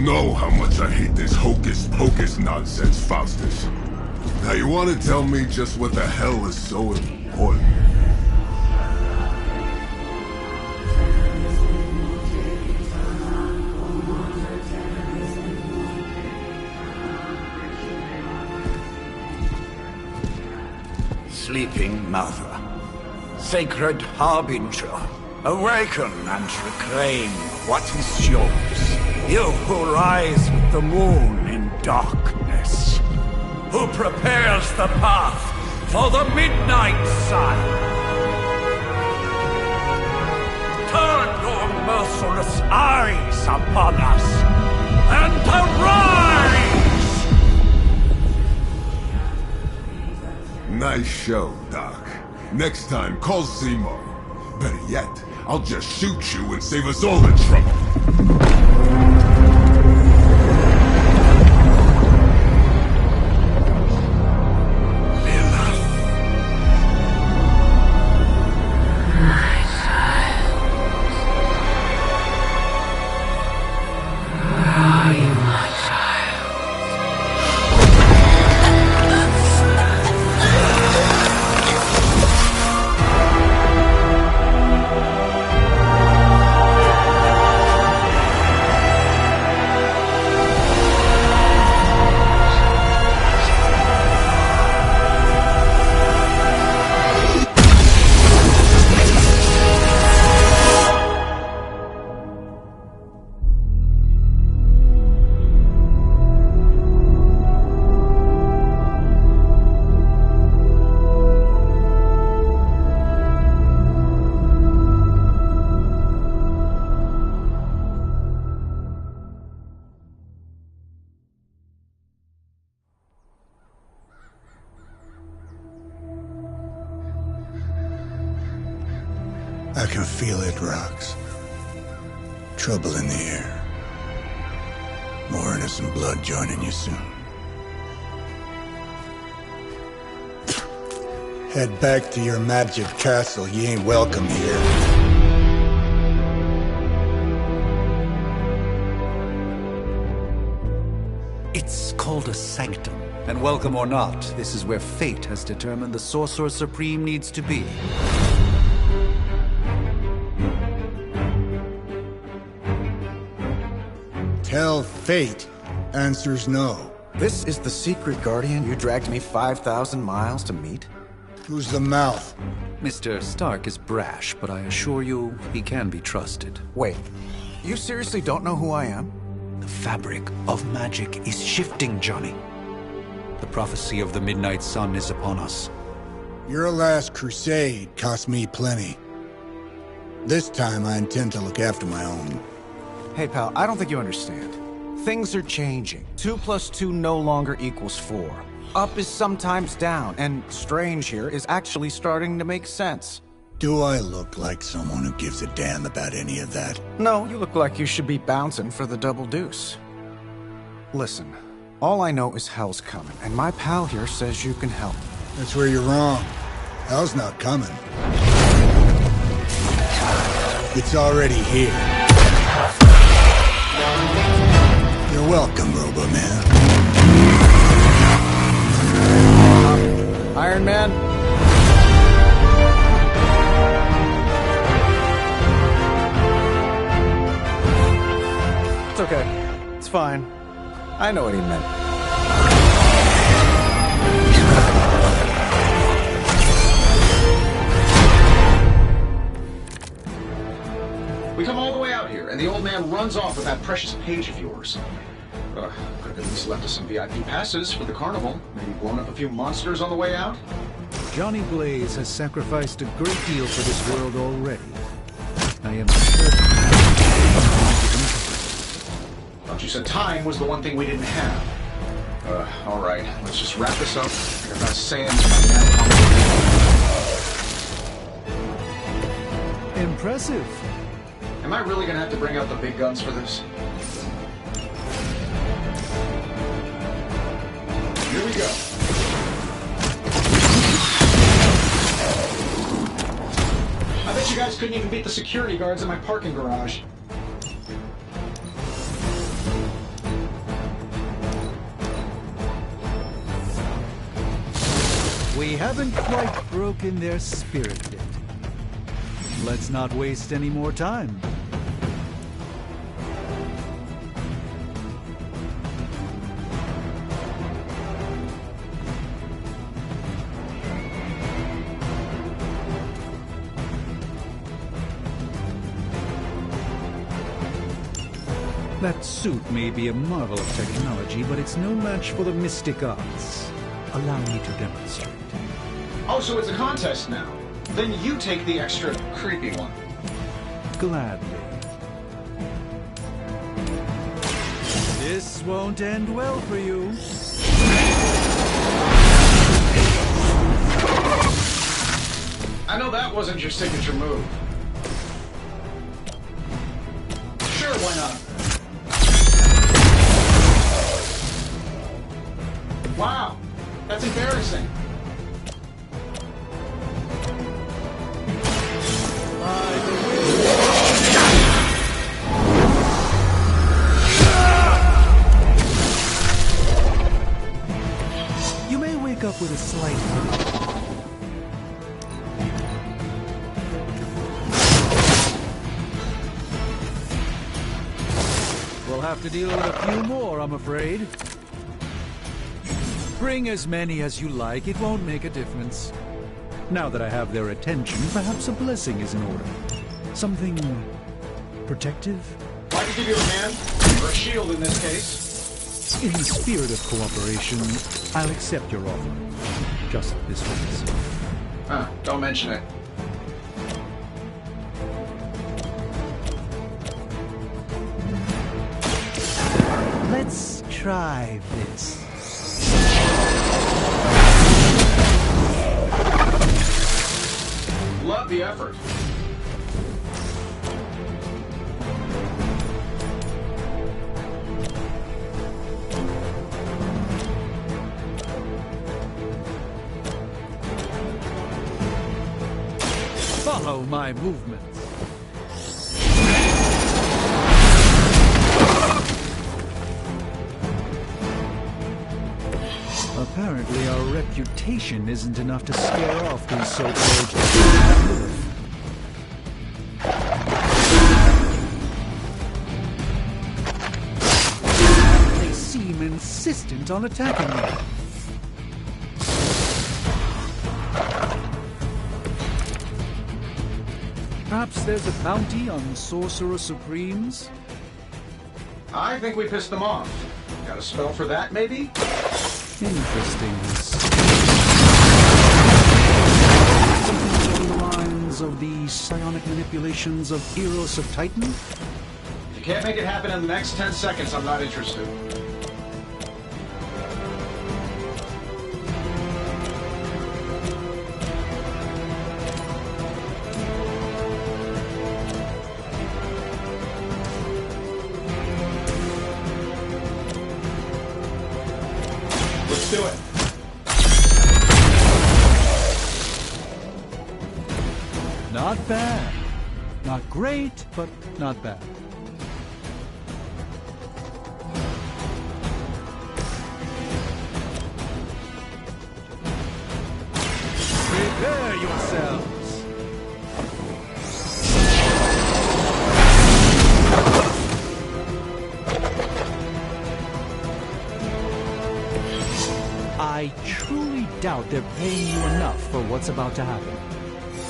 know how much I hate this hocus-pocus nonsense, Faustus. Now you want to tell me just what the hell is so important? Sleeping Mother, Sacred Harbinger, awaken and reclaim what is yours. You who rise with the moon in darkness, who prepares the path for the midnight sun. Turn your merciless eyes upon us, and arise! Nice show, Doc. Next time, call Zemo. Better yet, I'll just shoot you and save us all the trouble. I can feel it, Rox. Trouble in the air. More innocent blood joining you soon. Head back to your magic castle. You ain't welcome here. It's called a sanctum. And welcome or not, this is where fate has determined the Sorcerer Supreme needs to be. Tell fate. Answers no. This is the secret guardian you dragged me 5,000 miles to meet? Who's the mouth? Mr. Stark is brash, but I assure you, he can be trusted. Wait, you seriously don't know who I am? The fabric of magic is shifting, Johnny. The prophecy of the Midnight Sun is upon us. Your last crusade cost me plenty. This time I intend to look after my own. Hey pal, I don't think you understand. Things are changing. 2 + 2 no longer equals 4. Up is sometimes down, and strange here is actually starting to make sense. Do I look like someone who gives a damn about any of that? No, you look like you should be bouncing for the double deuce. Listen, all I know is hell's coming, and my pal here says you can help. That's where you're wrong. Hell's not coming. It's already here. You're welcome, Robo-Man. Iron Man? It's okay. It's fine. I know what he meant. We come all the way out here, and the old man runs off with that precious page of yours. Could have at least left us some VIP passes for the carnival. Maybe blown up a few monsters on the way out. Johnny Blaze has sacrificed a great deal for this world already. I am certain. Thought you said time was the one thing we didn't have. All right. Let's just wrap this up. You're not saying Impressive. Am I really gonna have to bring out the big guns for this? Here we go. I bet you guys couldn't even beat the security guards in my parking garage. We haven't quite broken their spirit yet. Let's not waste any more time. That suit may be a marvel of technology, but it's no match for the mystic arts. Allow me to demonstrate. Oh, so it's a contest now. Then you take the extra creepy one. Gladly. This won't end well for you. I know that wasn't your signature move. Sure, why not? Wow, that's embarrassing. You may wake up with a slight headache. We'll have to deal with a few more, I'm afraid. Bring as many as you like, it won't make a difference. Now that I have their attention, perhaps a blessing is in order. Something protective? I could give you a hand, or a shield in this case. In the spirit of cooperation, I'll accept your offer. Just this once. Don't mention it. Let's try this. Love the effort. Follow my movements. Apparently our reputation isn't enough to scare off these so-called... They seem insistent on attacking me. Perhaps there's a bounty on Sorcerer Supremes? I think we pissed them off. Got a spell for that, maybe? Interesting. Something along the lines of the psionic manipulations of Eros of Titan? If you can't make it happen in the next 10 seconds, I'm not interested. Let's do it. Not bad. Not great, but not bad. Prepare yourselves. I truly doubt they're paying you enough for what's about to happen.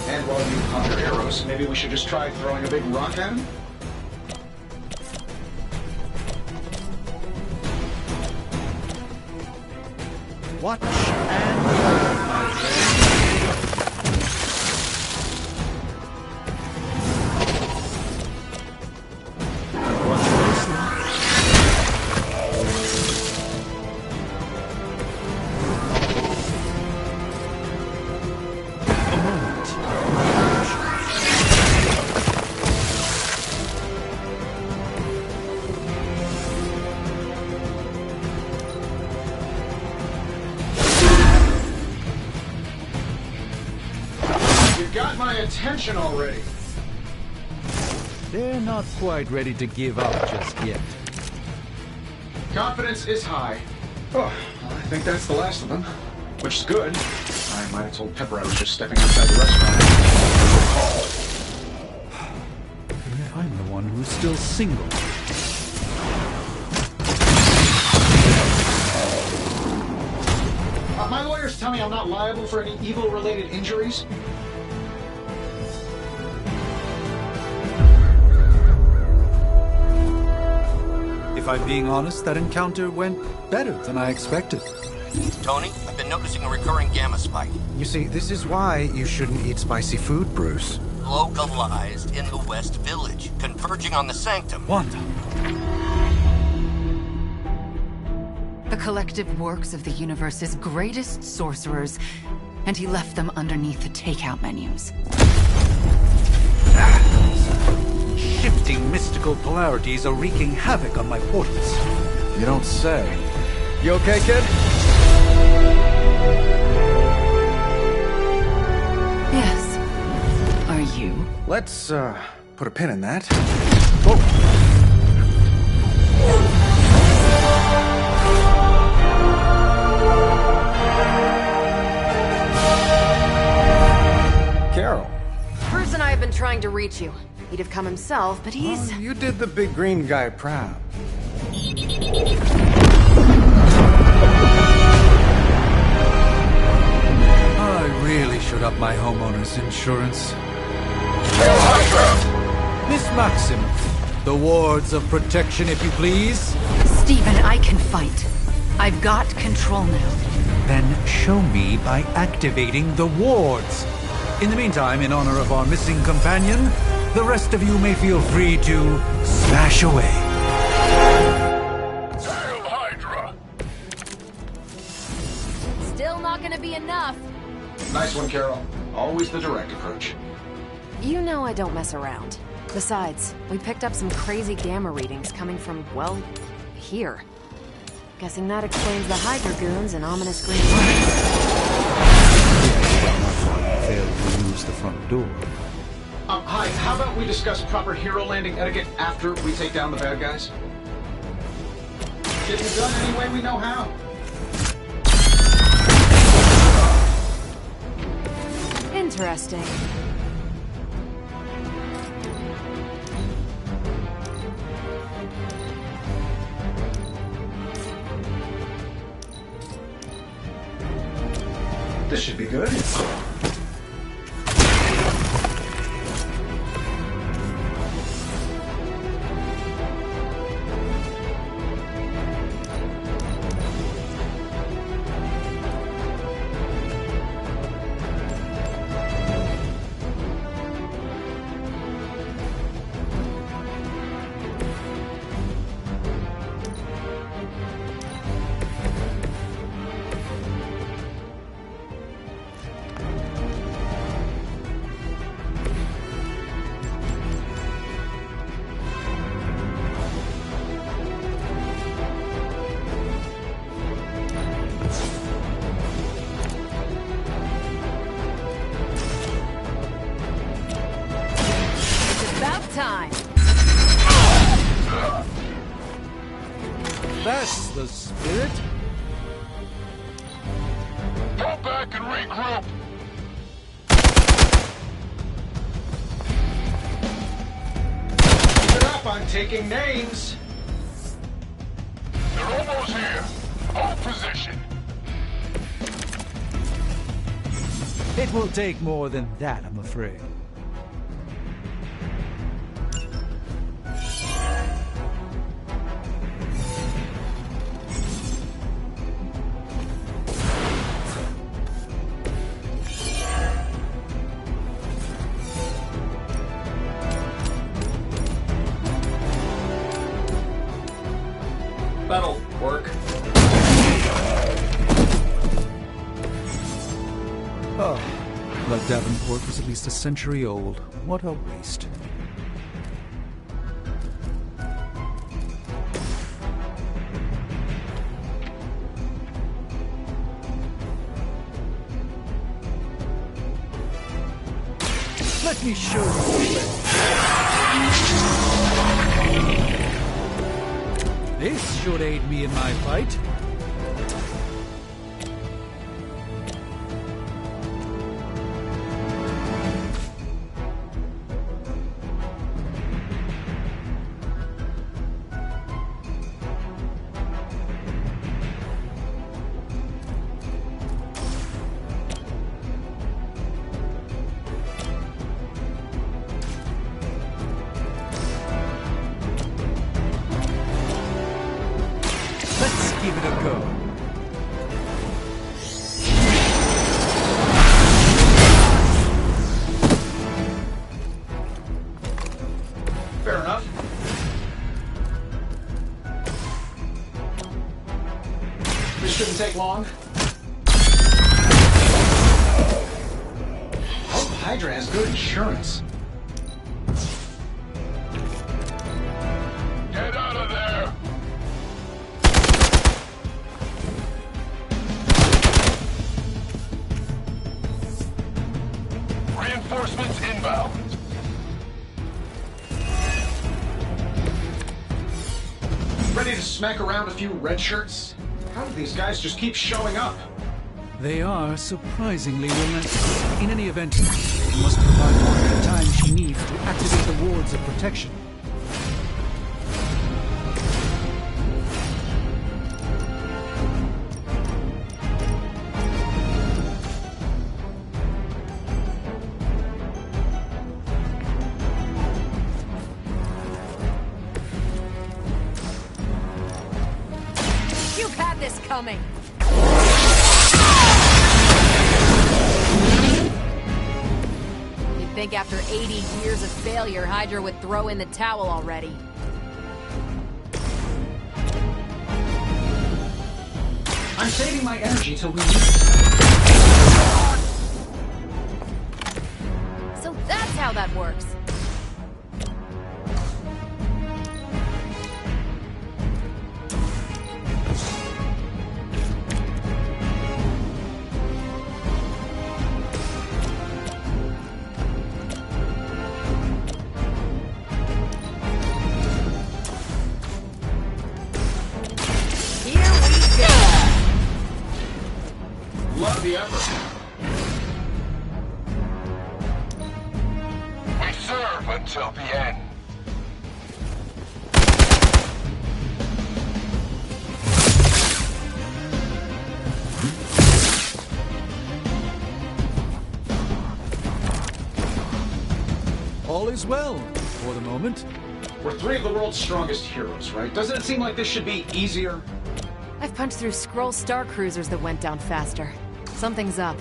And while you conjure arrows, maybe we should just try throwing a big rock at him? Watch and learn, my friend. Watch closely. A moment. You got my attention already. They're not quite ready to give up just yet. Confidence is high. Oh, I think that's the last of them. Which is good. I might have told Pepper I was just stepping outside the restaurant. I'm the one who's still single. My lawyers tell me I'm not liable for any evil-related injuries. If I'm being honest, that encounter went better than I expected. Tony, I've been noticing a recurring gamma spike. You see, this is why you shouldn't eat spicy food, Bruce. Localized in the West Village, converging on the Sanctum. Wanda. The collective works of the universe's greatest sorcerers, and he left them underneath the takeout menus. Shifting mystical polarities are wreaking havoc on my portals. You don't say. You okay, kid? Yes. Are you? Let's, put a pin in that. Carol. Bruce and I have been trying to reach you. He'd have come himself, but he's... You did the big green guy proud. I really should up my homeowner's insurance. Miss Maximoff, the wards of protection, if you please. Stephen, I can fight. I've got control now. Then show me by activating the wards. In the meantime, in honor of our missing companion, the rest of you may feel free to smash away. Hail Hydra! Still not gonna be enough. Nice one, Carol. Always the direct approach. You know I don't mess around. Besides, we picked up some crazy gamma readings coming from, well, here. Guessing that explains the Hydra goons and ominous green lights. Failed to use the front door. Hi, how about we discuss proper hero landing etiquette after we take down the bad guys? Getting it done any way we know how. Interesting. This should be good. Time. That's the spirit. Go back and regroup! Keep it up, I'm taking names. They're almost here. Hold position. It will take more than that, I'm afraid. That'll work. Oh, that Davenport was at least a century old. What a waste. Let me show you. This should aid me in my fight. give it a go. Fair enough. This shouldn't take long. Hope Hydra has good insurance. Get out of there! Reinforcements inbound. Ready to smack around a few red shirts? How do these guys just keep showing up? They are surprisingly relentless. In any event, you must provide her the time she needs to activate the wards of protection. You had this coming! You'd think after 80 years of failure, Hydra would throw in the towel already. I'm saving my energy till we... So that's how that works. Love the effort. We serve until the end. All is well, for the moment. We're three of the world's strongest heroes, right? Doesn't it seem like this should be easier? I've punched through Skrull Star Cruisers that went down faster. Something's up.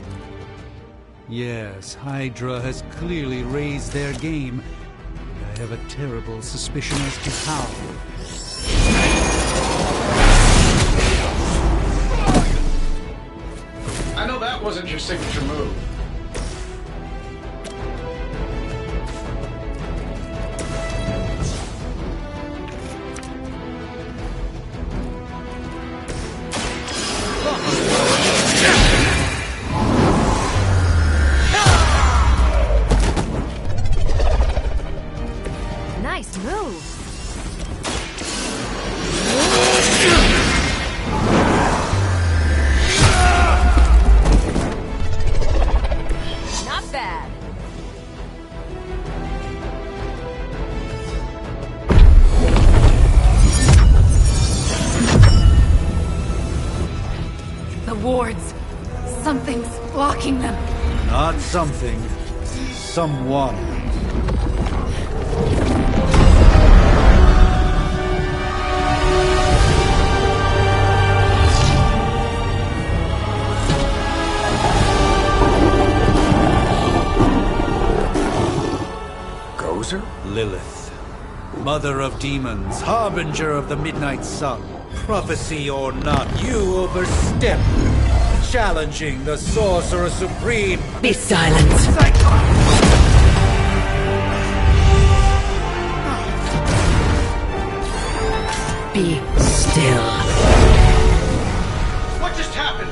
Yes, Hydra has clearly raised their game. I have a terrible suspicion as to how. I know that wasn't your signature move. Nice move. Not bad. The wards. Something's blocking them. Not something. Someone. Gozer? Lilith. Mother of demons, harbinger of the midnight sun. Prophecy or not, you overstep. Challenging the Sorcerer Supreme. Be silent. Be still. What just happened?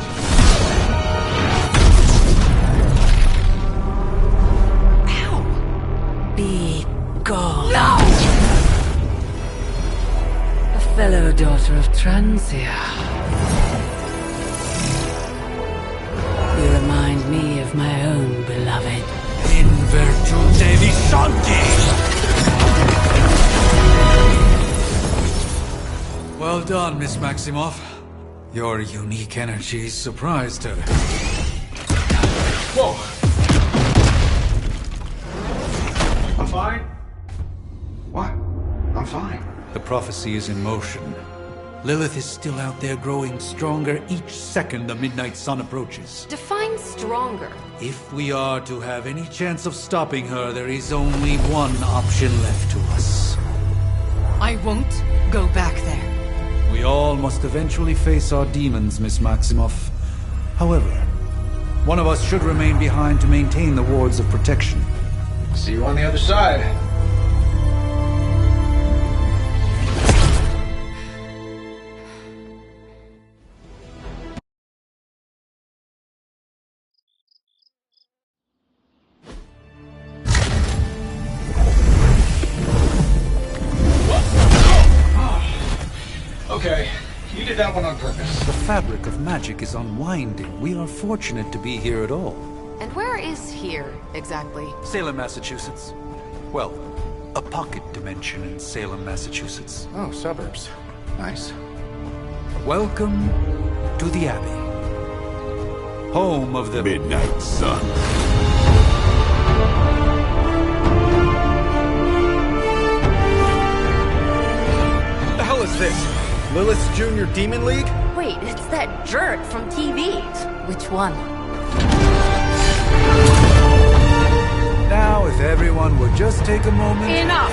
Be gone. No! A fellow daughter of Transia. You remind me of my own beloved. In virtute vishanti! Well done, Miss Maximoff. Your unique energy surprised her. Whoa! I'm fine. What? I'm fine. The prophecy is in motion. Lilith is still out there growing stronger each second the midnight sun approaches. Define stronger. If we are to have any chance of stopping her, there is only one option left to us. I won't go back there. We all must eventually face our demons, Miss Maximoff. However, one of us should remain behind to maintain the wards of protection. See you on the other side. Okay, you did that one on purpose. The fabric of magic is unwinding. We are fortunate to be here at all. And where is here, exactly? Salem, Massachusetts. Well, a pocket dimension in Salem, Massachusetts. Oh, suburbs. Nice. Welcome to the Abbey. Home of the Midnight Sun. The hell is this? Lilith's Junior Demon League? Wait, it's that jerk from TV. Which one? Now, if everyone would just take a moment... Enough!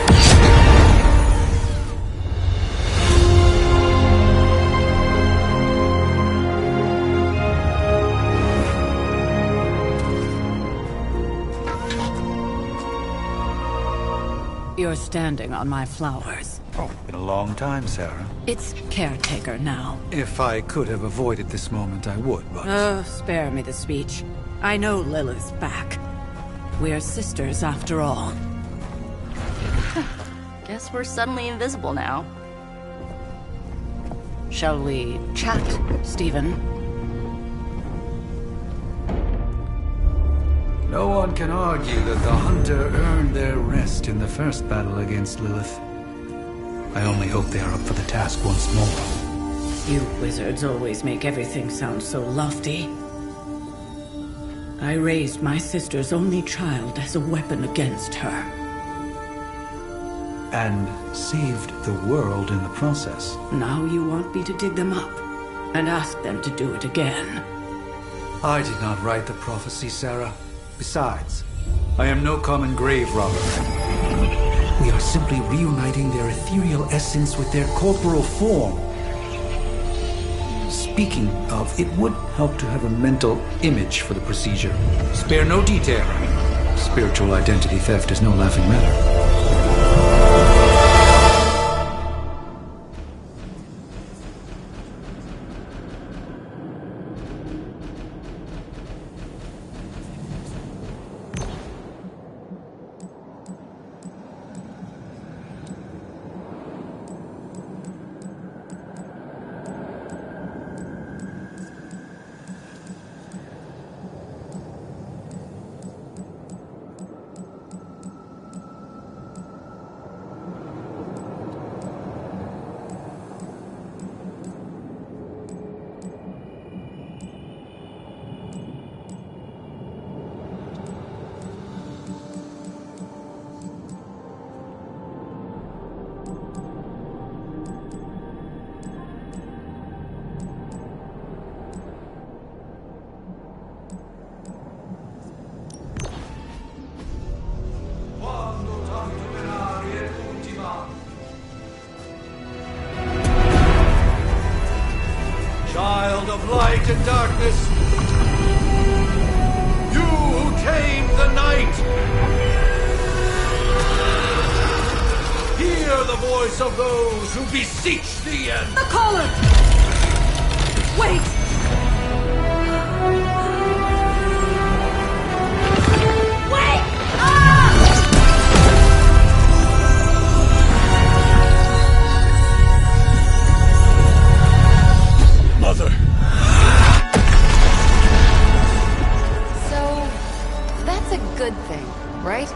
You're standing on my flowers. Oh, been a long time, Sarah. It's caretaker now. If I could have avoided this moment, I would, but... Oh, spare me the speech. I know Lilith's back. We're sisters after all. Guess we're suddenly invisible now. Shall we chat, Stephen? No one can argue that the Hunter earned their rest in the first battle against Lilith. I only hope they are up for the task once more. You wizards always make everything sound so lofty. I raised my sister's only child as a weapon against her. And saved the world in the process. Now you want me to dig them up and ask them to do it again. I did not write the prophecy, Sarah. Besides, I am no common grave robber. We are simply reuniting their ethereal essence with their corporal form. Speaking of, it would help to have a mental image for the procedure. Spare no detail. Spiritual identity theft is no laughing matter. Child of light and darkness, you who tame the night, hear the voice of those who beseech the end. The caller! Wait! Wait! Ah! Mother! So, that's a good thing, right?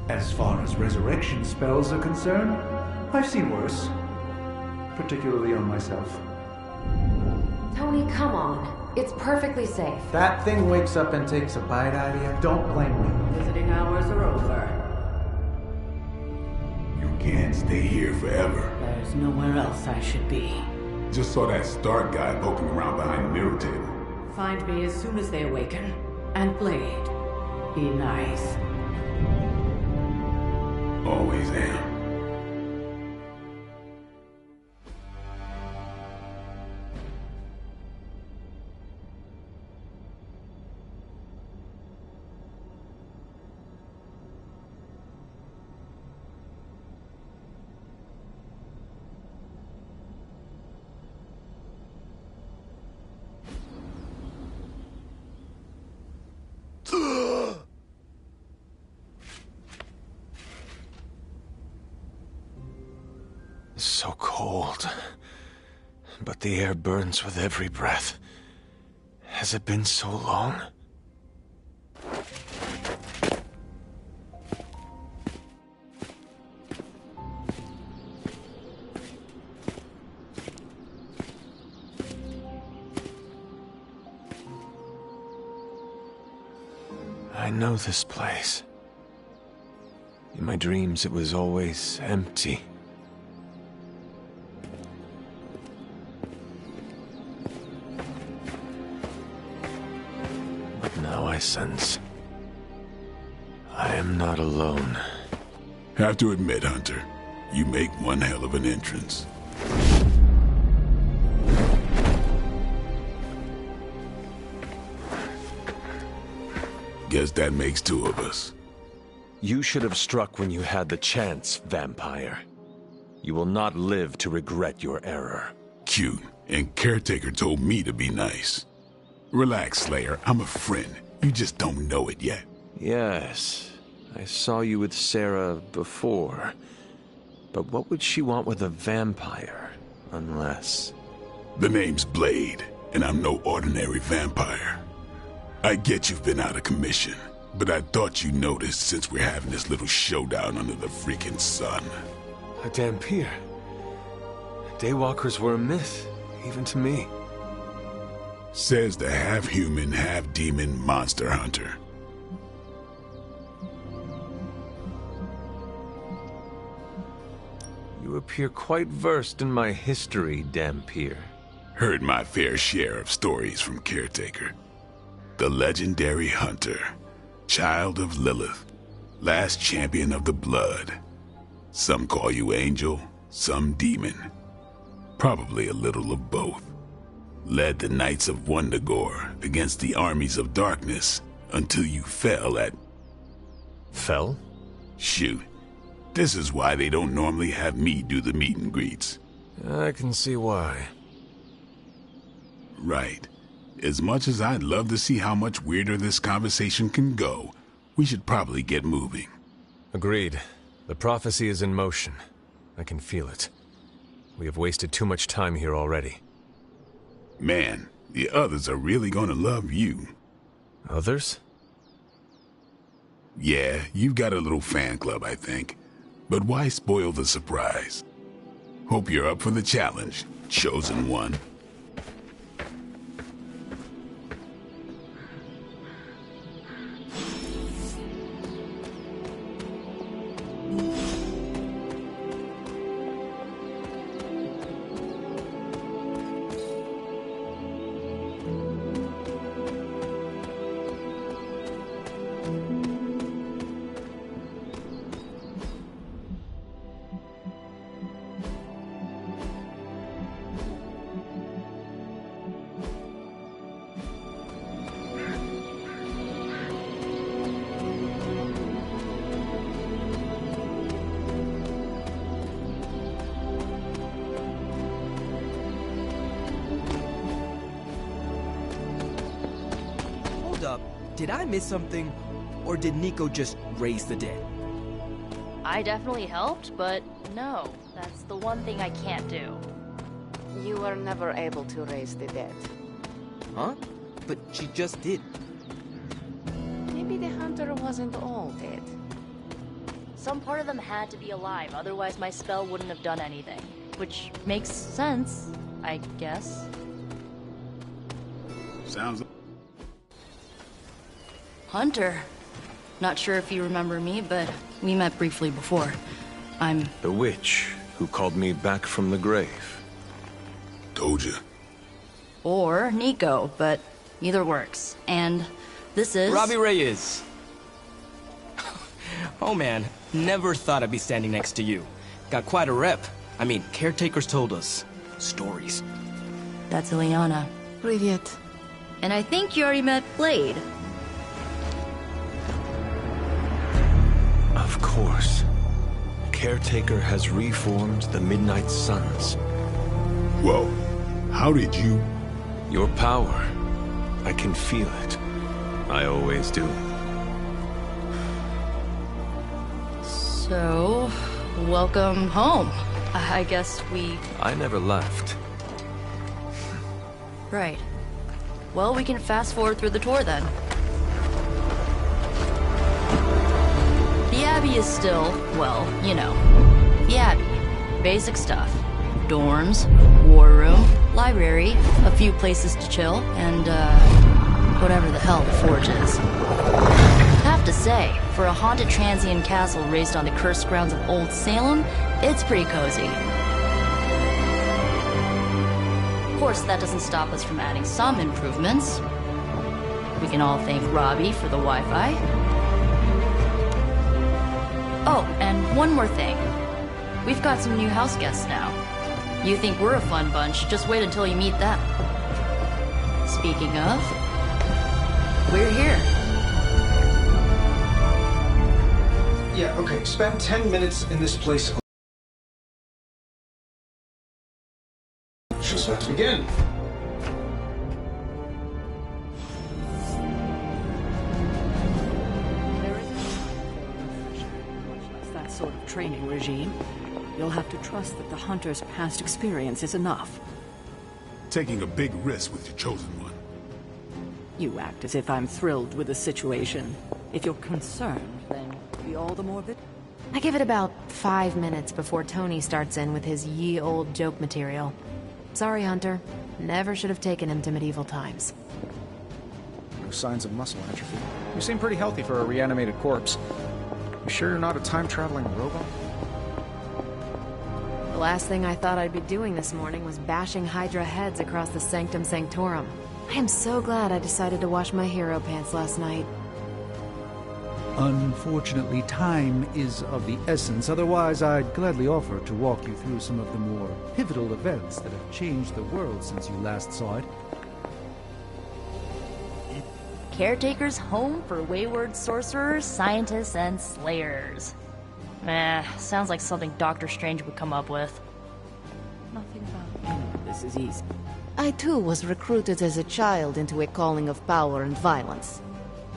As far as resurrection spells are concerned, I've seen worse. Particularly on myself. Tony, come on. It's perfectly safe. That thing wakes up and takes a bite out of you. Don't blame me. Visiting hours are over. You can't stay here forever. There's nowhere else I should be. Just saw that Stark guy poking around behind the mirror table. Find me as soon as they awaken. And Blade, be nice. Always am. So cold. But the air burns with every breath. Has it been so long? I know this place. In my dreams, it was always empty. But now I sense I am not alone. Have to admit, Hunter, you make one hell of an entrance. Guess that makes two of us. You should have struck when you had the chance, vampire. You will not live to regret your error. Cute, and Caretaker told me to be nice. Relax, Slayer, I'm a friend. You just don't know it yet. Yes, I saw you with Sarah before. But what would she want with a vampire, unless... The name's Blade, and I'm no ordinary vampire. I get you've been out of commission, but I thought you noticed since we're having this little showdown under the freaking sun. A Dampier. Daywalkers were a myth, even to me. Says the half-human, half-demon monster hunter. You appear quite versed in my history, Dampier. Heard my fair share of stories from Caretaker. The legendary hunter, child of Lilith, last champion of the blood. Some call you angel, some demon. Probably a little of both. Led the Knights of Wundagore against the armies of darkness until you fell at... Fell? Shoot. This is why they don't normally have me do the meet and greets. I can see why. Right. As much as I'd love to see how much weirder this conversation can go, we should probably get moving. Agreed. The prophecy is in motion. I can feel it. We have wasted too much time here already. Man, the others are really gonna love you. Others? Yeah, you've got a little fan club, I think. But why spoil the surprise? Hope you're up for the challenge, chosen one. Did I miss something? Or did Nico just raise the dead? I definitely helped, but no. That's the one thing I can't do. You were never able to raise the dead. Huh? But she just did. Maybe the hunter wasn't all dead. Some part of them had to be alive, otherwise my spell wouldn't have done anything. Which makes sense, I guess. Sounds... Hunter. Not sure if you remember me, but we met briefly before. I'm... The witch who called me back from the grave. Told you. Or Nico, but either works. And this is... Robbie Reyes. Oh man, never thought I'd be standing next to you. Got quite a rep. I mean, caretakers told us stories. That's Ileana. Привет. And I think you already met Blade. Of course. Caretaker has reformed the Midnight Suns. Whoa. How did you... Your power. I can feel it. I always do. So, welcome home. I guess we... I never left. Right. Well, we can fast forward through the tour then. The Abbey is still, well, you know, the Abbey. Basic stuff. Dorms, war room, library, a few places to chill, and, whatever the hell the Forge is. Have to say, for a haunted transient castle raised on the cursed grounds of Old Salem, it's pretty cozy. Of course, that doesn't stop us from adding some improvements. We can all thank Robbie for the Wi-Fi. Oh, and one more thing. We've got some new house guests now. You think we're a fun bunch, just wait until you meet them. Speaking of, we're here. Yeah, okay. Spend 10 minutes in this place. Just let's begin. There isn't much less that sort of training regime. You'll have to trust that the Hunter's past experience is enough. Taking a big risk with your chosen one. You act as if I'm thrilled with the situation. If you're concerned, then be all the more I give it about 5 minutes before Tony starts in with his ye old joke material. Sorry, Hunter. Never should have taken him to medieval times. No signs of muscle atrophy. You seem pretty healthy for a reanimated corpse. You sure you're not a time-traveling robot? The last thing I thought I'd be doing this morning was bashing Hydra heads across the Sanctum Sanctorum. I am so glad I decided to wash my hero pants last night. Unfortunately, time is of the essence. Otherwise, I'd gladly offer to walk you through some of the more pivotal events that have changed the world since you last saw it. Caretaker's home for wayward sorcerers, scientists, and slayers. Sounds like something Doctor Strange would come up with. Nothing about this is easy. I too was recruited as a child into a calling of power and violence.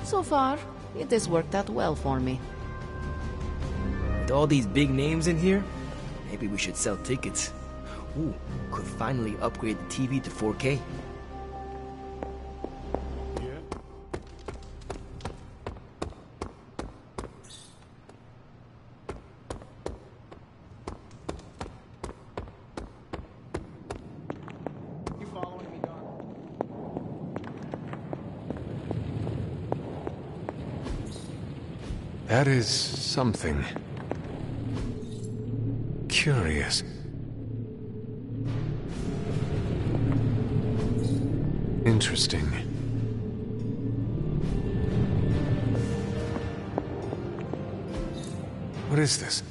So far, it has worked out well for me. With all these big names in here, maybe we should sell tickets. Ooh, could finally upgrade the TV to 4K. That is something. Curious. Interesting. What is this?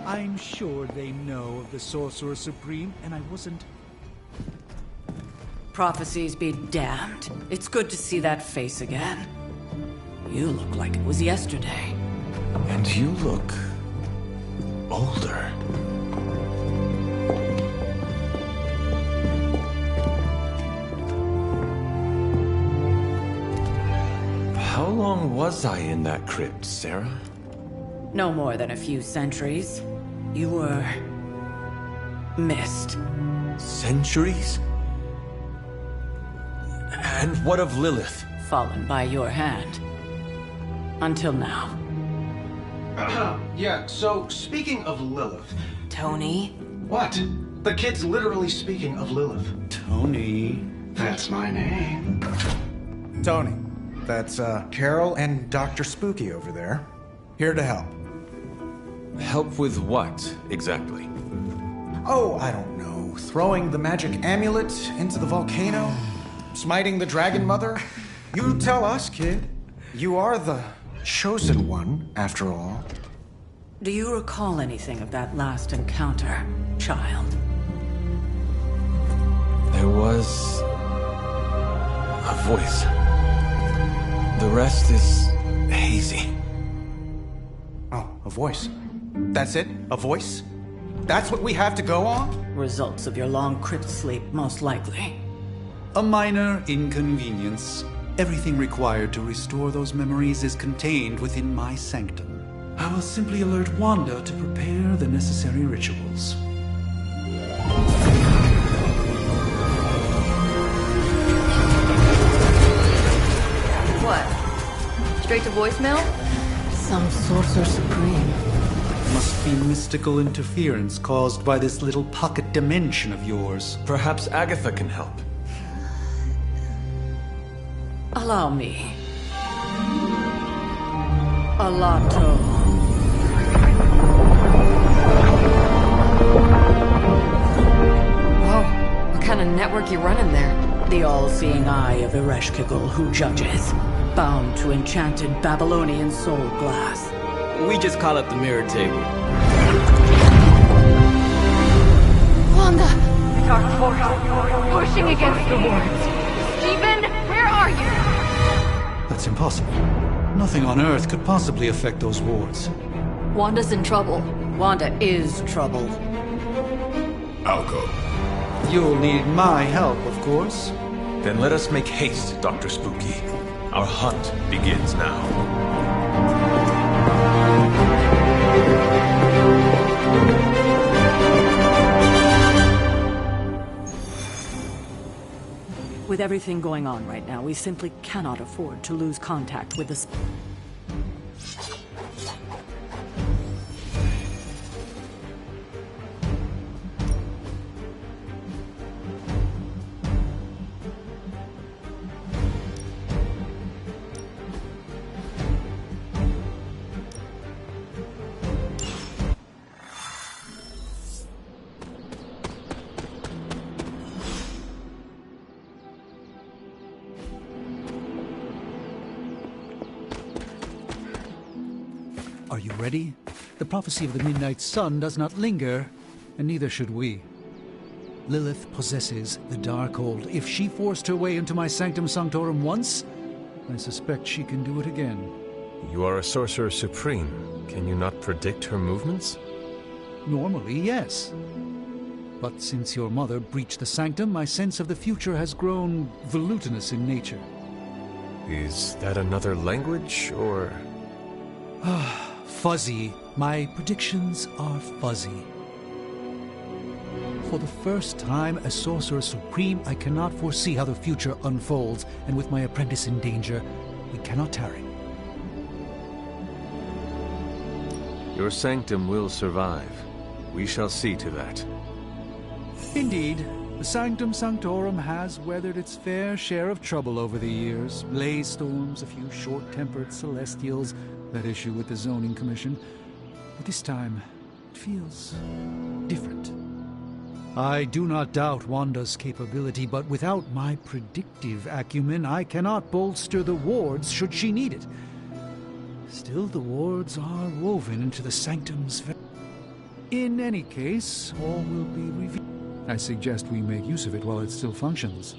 I'm sure they know of the Sorcerer Supreme, and I wasn't... Prophecies be damned. It's good to see that face again. You look like it was yesterday. And you look... older. How long was I in that crypt, Sarah? No more than a few centuries. You were... missed. Centuries? And what of Lilith? Fallen by your hand. Until now. Yeah, so speaking of Lilith... Tony? What? The kid's literally speaking of Lilith. Tony. That's my name. Tony. That's, Carol and Dr. Spooky over there. Here to help. Help with what, exactly? Oh, I don't know. Throwing the magic amulet into the volcano? Smiting the Dragon Mother? You tell us, kid. You are the chosen one, after all. Do you recall anything of that last encounter, child? There was... a voice. The rest is hazy. Oh, a voice. That's it? A voice? That's what we have to go on? Results of your long crypt sleep, most likely. A minor inconvenience. Everything required to restore those memories is contained within my sanctum. I will simply alert Wanda to prepare the necessary rituals. What? Straight to voicemail? Some sorcerer supreme. Must be mystical interference caused by this little pocket dimension of yours. Perhaps Agatha can help. Allow me. Alato. Whoa, what kind of network you running there? The all-seeing eye of Ereshkigal who judges, bound to enchanted Babylonian soul glass. We just call it the mirror table. Wanda! Dark force, pushing against the wards. Stephen, where are you? That's impossible. Nothing on Earth could possibly affect those wards. Wanda's in trouble. Wanda is trouble. I'll go. You'll need my help, of course. Then let us make haste, Dr. Spooky. Our hunt begins now. With everything going on right now, we simply cannot afford to lose contact with the... Are you ready? The prophecy of the Midnight Sun does not linger, and neither should we. Lilith possesses the Darkhold. If she forced her way into my Sanctum Sanctorum once, I suspect she can do it again. You are a Sorcerer Supreme. Can you not predict her movements? Normally, yes. But since your mother breached the Sanctum, my sense of the future has grown volutinous in nature. Is that another language, or...? Fuzzy. My predictions are fuzzy. For the first time as Sorcerer Supreme, I cannot foresee how the future unfolds, and with my apprentice in danger, we cannot tarry. Your sanctum will survive. We shall see to that. Indeed, the Sanctum Sanctorum has weathered its fair share of trouble over the years. Blaze storms, a few short-tempered celestials that issue with the Zoning Commission. But this time, it feels different. I do not doubt Wanda's capability, but without my predictive acumen, I cannot bolster the wards should she need it. Still, the wards are woven into the Sanctum's... In any case, all will be revealed. I suggest we make use of it while it still functions.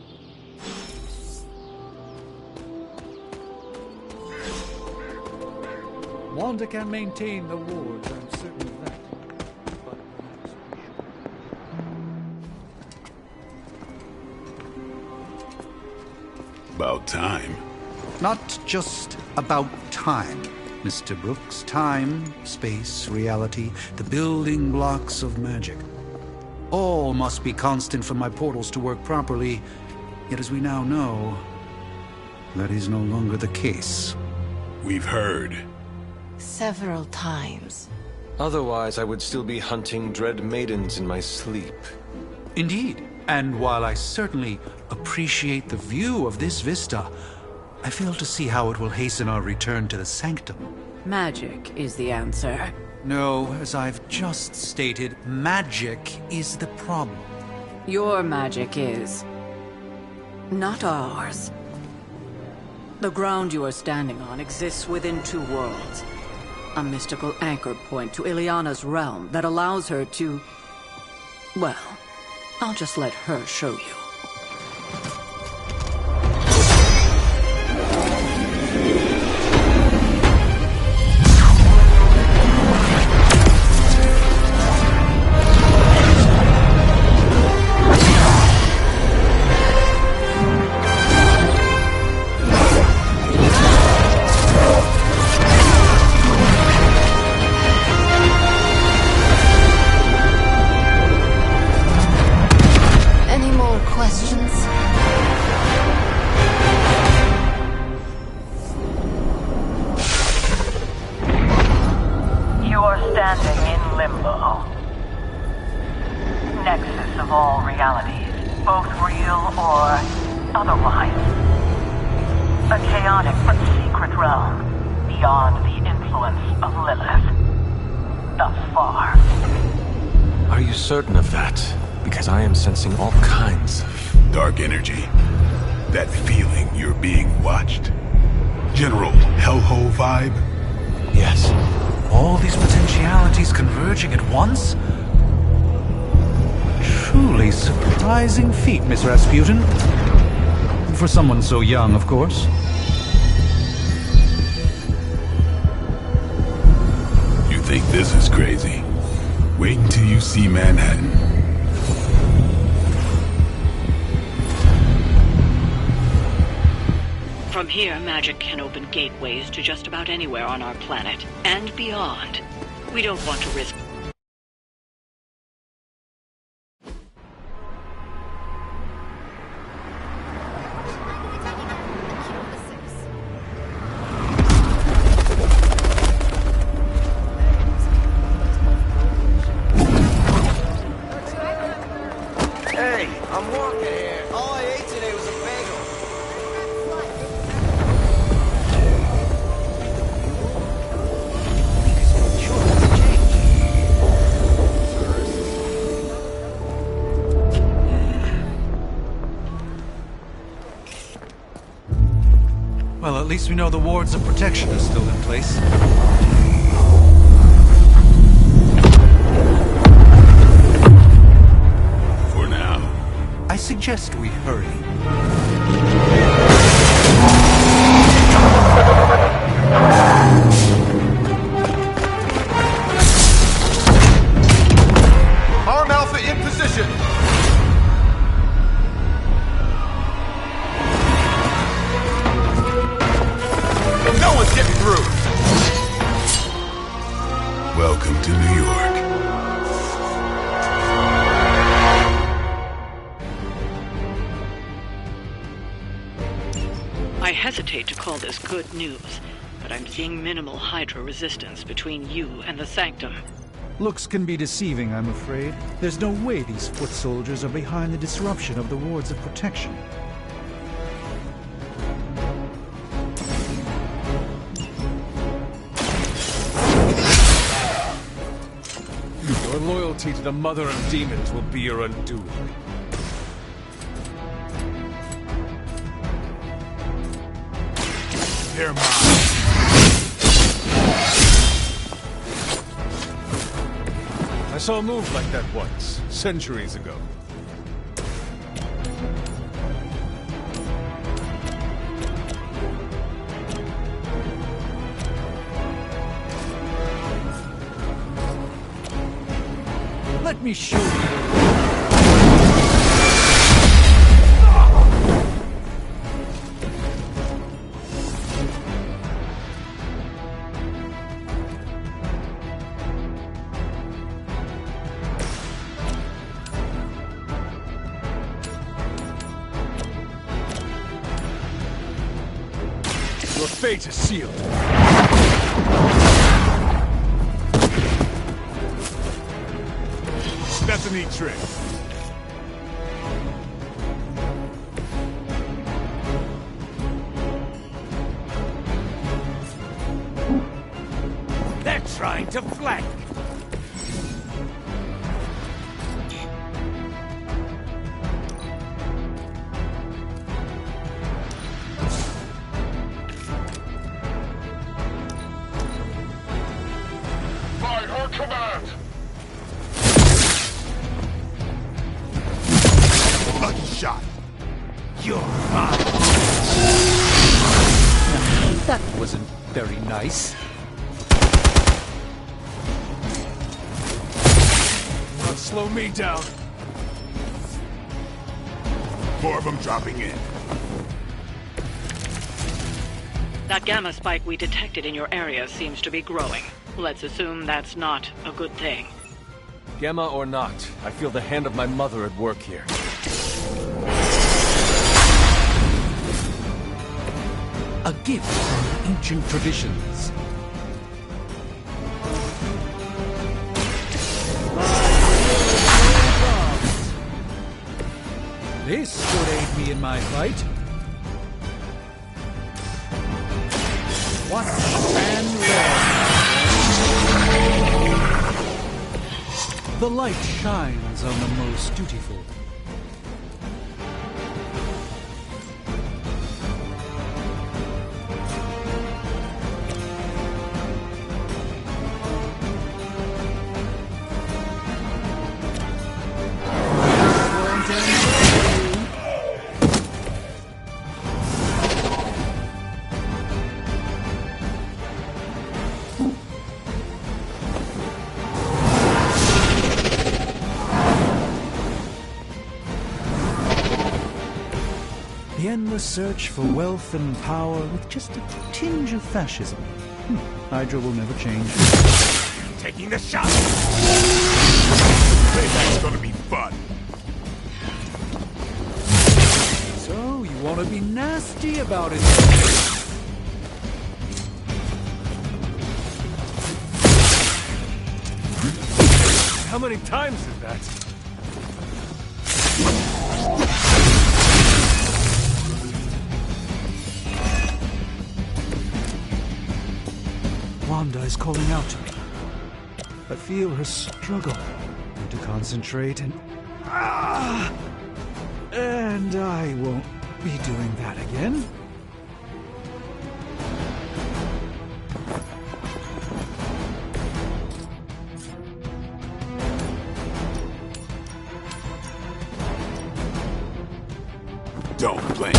Wanda can maintain the wards, I'm certain of that. About time. Not just about time, Mr. Brooks. Time, space, reality, the building blocks of magic. All must be constant for my portals to work properly. Yet as we now know, that is no longer the case. We've heard. Several times. Otherwise, I would still be hunting dread maidens in my sleep. Indeed. And while I certainly appreciate the view of this vista, I fail to see how it will hasten our return to the sanctum. Magic is the answer. No, as I've just stated, magic is the problem. Your magic is... not ours. The ground you are standing on exists within two worlds. A mystical anchor point to Ileana's realm that allows her to... well, I'll just let her show you. Certain of that, because I am sensing all kinds of... dark energy. That feeling you're being watched. General hellhole vibe? Yes. All these potentialities converging at once? Truly surprising feat, Miss Rasputin. For someone so young, of course. You think this is crazy? Wait until you see Manhattan. From here, magic can open gateways to just about anywhere on our planet, and beyond. We don't want to risk... Well, at least we know the wards of protection are still in place. For now. I suggest we hurry. Arm Alpha in position! No one's getting through! Welcome to New York. I hesitate to call this good news, but I'm seeing minimal Hydra resistance between you and the Sanctum. Looks can be deceiving, I'm afraid. There's no way these foot soldiers are behind the disruption of the wards of protection. Your loyalty to the Mother of Demons will be your undoing. They're mine. I saw a move like that once, centuries ago. Let me show you. fate is sealed. That's a neat trick. They're trying to flank. By her command! Lucky shot. You're mine. That wasn't very nice. Not slow me down. 4 of them dropping in. That gamma spike we detected in your area seems to be growing. Let's assume that's not a good thing. Gamma or not, I feel the hand of my mother at work here. A gift from ancient traditions. This should aid me in my fight. Watch and learn. The light shines on the most dutiful. The endless search for wealth and power with just a tinge of fascism. Hydra will never change. Taking the shot. Payback's gonna be fun. So, you want to be nasty about it? How many times is that? Wanda is calling out to me. I feel her struggle. I need to concentrate and... And I won't be doing that again. Don't blame.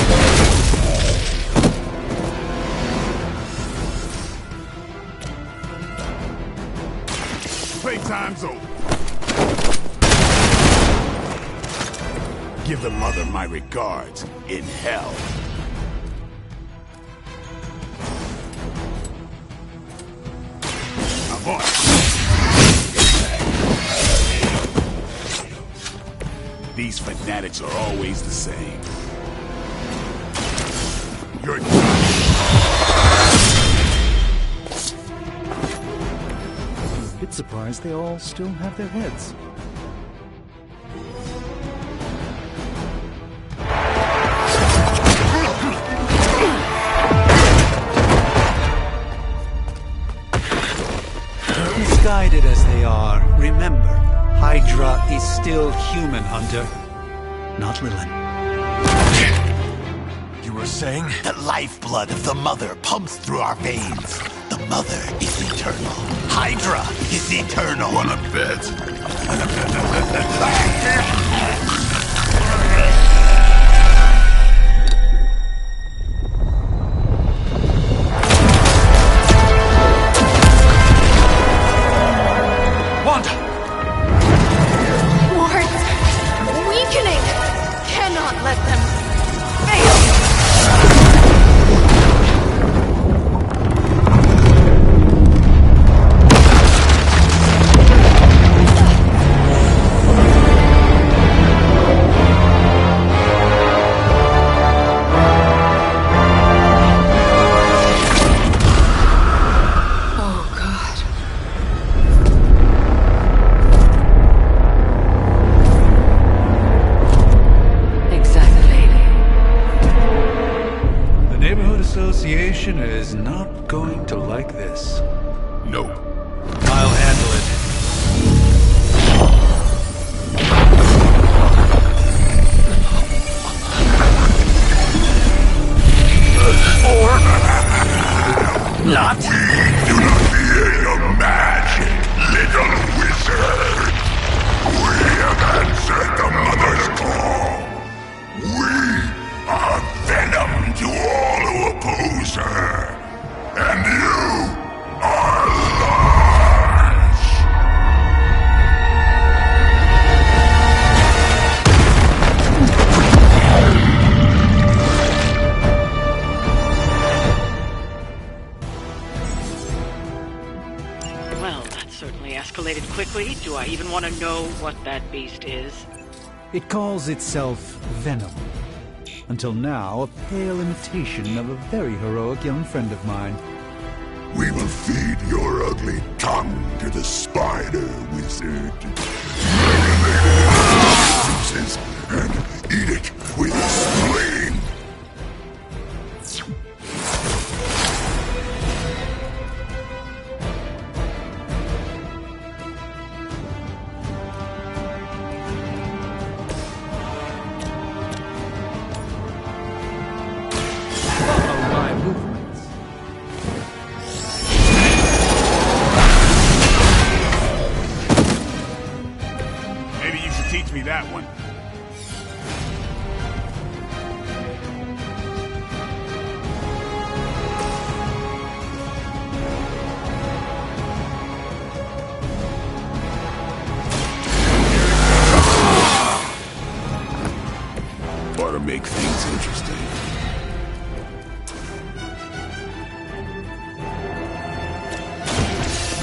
Playtime's over. Give the mother my regards in hell. I'm on. These fanatics are always the same. You're done. I'm a bit surprised they all still have their heads. Misguided as they are, remember, Hydra is still human, Hunter. Not Lilith. You were saying? The lifeblood of the Mother pumps through our veins. The Mother is eternal. Hydra is eternal. Wanna bet? going to like this. No. I'll handle it. Or not. We do not fear your magic, little wizard. We have answered the Mother's call. We are venom to all who oppose her. And you are large. Well, that certainly escalated quickly. Do I even want to know what that beast is? It calls itself Venom. Until now, a pale imitation of a very heroic young friend of mine. We will feed your ugly tongue to the spider wizard. Marinate it in juices and eat it with spleen. Maybe you should teach me that one. Ought to make things interesting.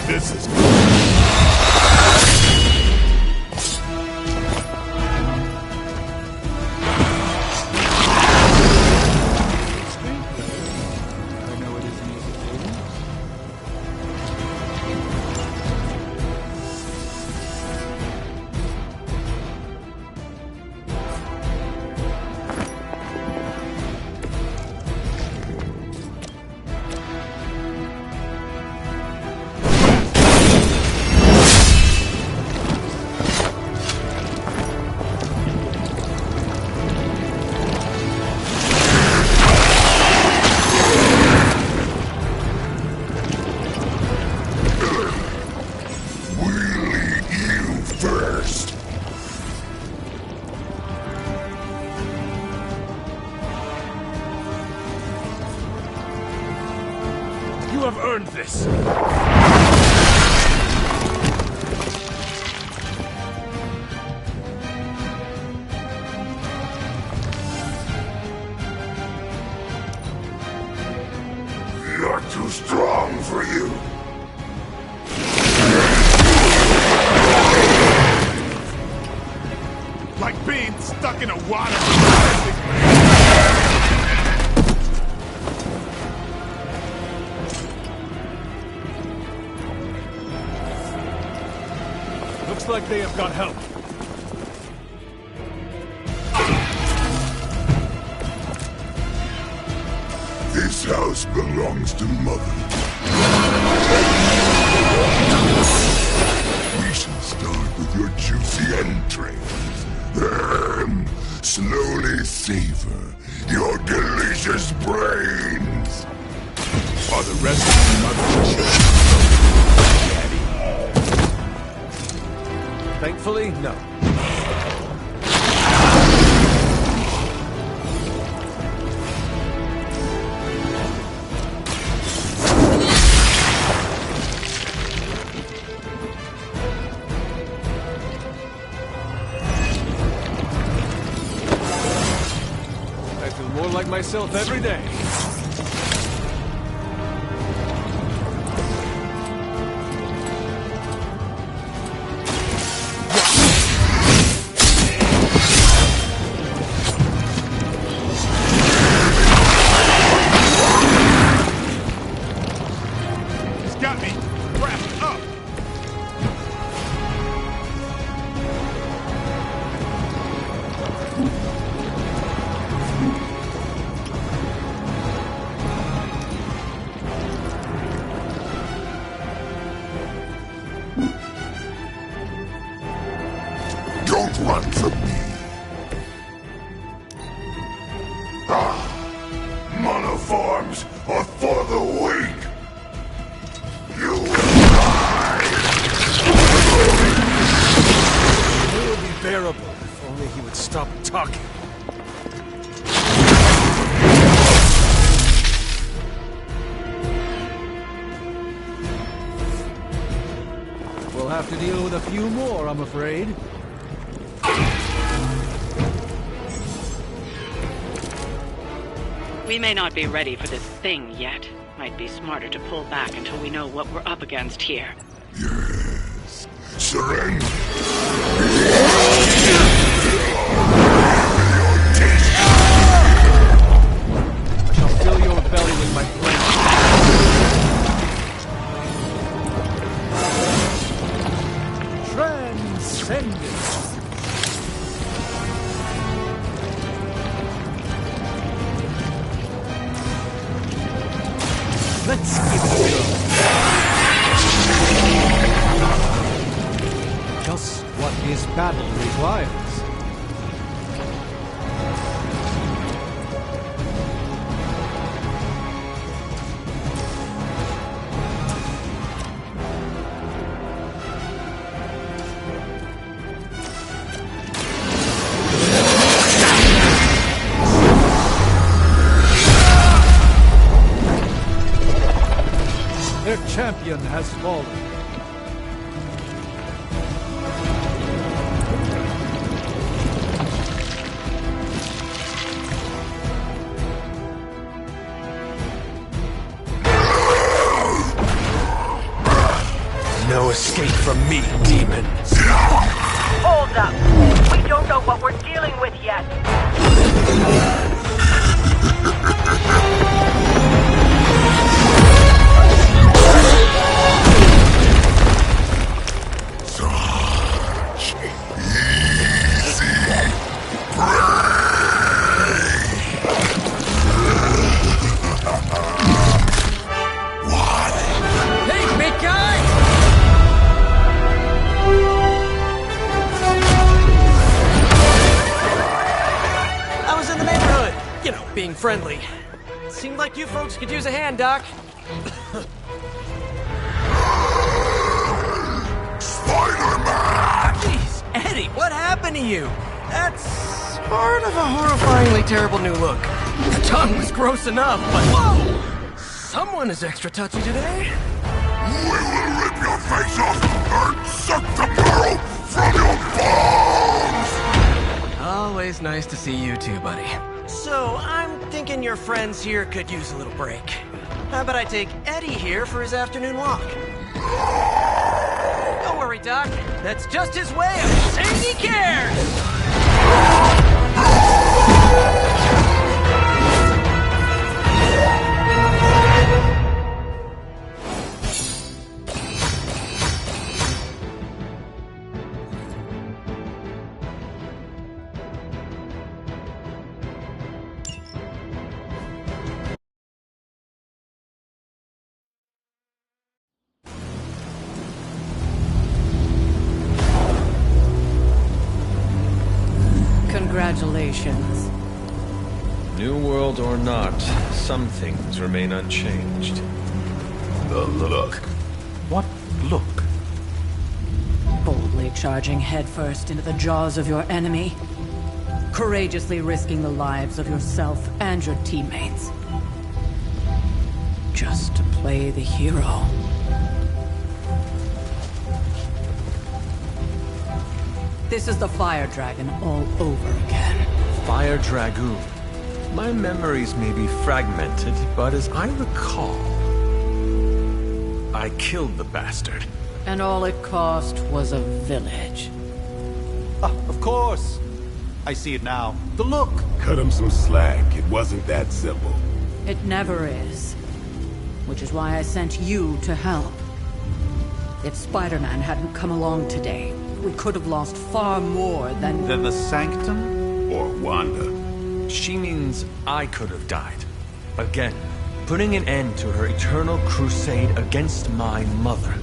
This is first. You have earned this. You're too strong for you. Like being stuck in a water. Looks like they have got help. This house belongs to Mother. We shall start with your juicy entrails. Then slowly savor your delicious brains. Are the rest of the Mother's children? Thankfully, no. I feel more like myself every day. He's got me wrapped up. run from me. Monoforms are for the weak. You will die. It would be bearable if only he would stop talking. We'll have to deal with a few more, I'm afraid. We may not be ready for this thing yet. Might be smarter to pull back until we know what we're up against here. Yes. Surrender. I shall fill your belly with my flesh. Transcendence. Let's give it a go. Just what this battle requires. Their champion has fallen. No escape from me, demon. Hold up. We don't know what we're dealing with yet. Being friendly. Seemed like you folks could use a hand, Doc. Spider-Man! Jeez, Eddie, what happened to you? That's sort of a horrifyingly terrible new look. The tongue was gross enough, but whoa! Someone is extra touchy today. We will rip your face off and suck the marrow from your bones! Always nice to see you too, buddy. So, I'm thinking your friends here could use a little break. How about I take Eddie here for his afternoon walk? Don't worry, Doc. That's just his way of saying he cares! Congratulations. New world or not, some things remain unchanged. The look. What look? Boldly charging headfirst into the jaws of your enemy. Courageously risking the lives of yourself and your teammates. Just to play the hero. This is the Fire Dragon all over again. Fire Dragoon. My memories may be fragmented, but as I recall, I killed the bastard. And all it cost was a village. Of course. I see it now. The look. Cut him some slack. It wasn't that simple. It never is. Which is why I sent you to help. If Spider-Man hadn't come along today, we could have lost far more than... Than the Sanctum? Or Wanda. She means I could have died. Again, putting an end to her eternal crusade against my mother.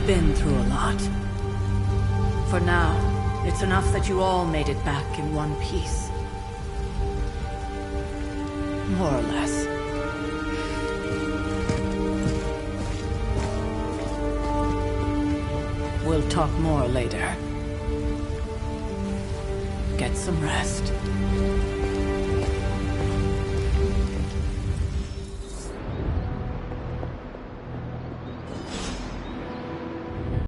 We've been through a lot. For now, it's enough that you all made it back in one piece. More or less. We'll talk more later. Get some rest.